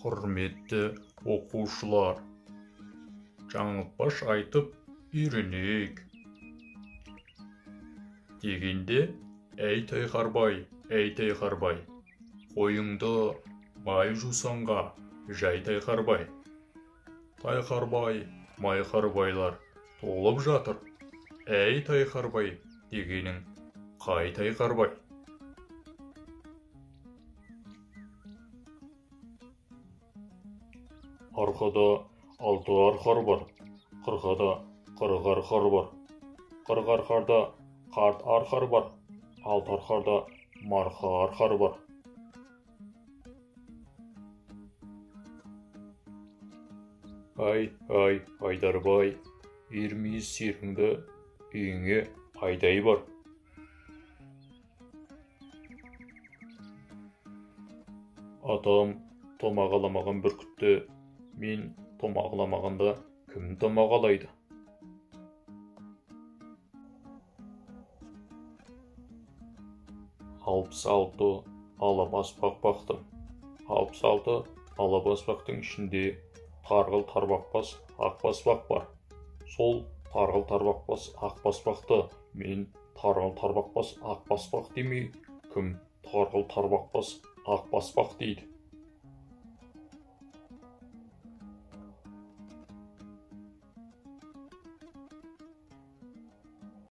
Құрметті оқушылар, жаңылтпаш айтып үйренейік. Дегенде, әй тайқарбай, қойыңды май жусанға жай тайқарбай. Тайқарбай, майқарбайлар толып жатыр. Әй тайқарбай дегенің қай тайқарбай? Арқада 6 арқар бар, қырқада 40 арқар бар. 40 арқарда қарт арқар бар, 6 арқарда марқа арқар бар. Ай, Айдарбай, ермейіз серіңді үйіңе айдай бар. Атам томағаламаған бүркітті мен томағаламағанда кім томағалайды? 66 алабаспақ бақтым. 66 алабаспақтың ішінде тарғыл тарбақпас ақбаспақ бар. Сол тарғыл тарбақпас ақбаспақты мен тарғыл тарбақпас ақбаспақ демей, кім тарғыл тарбақпас ақбаспақ дейді?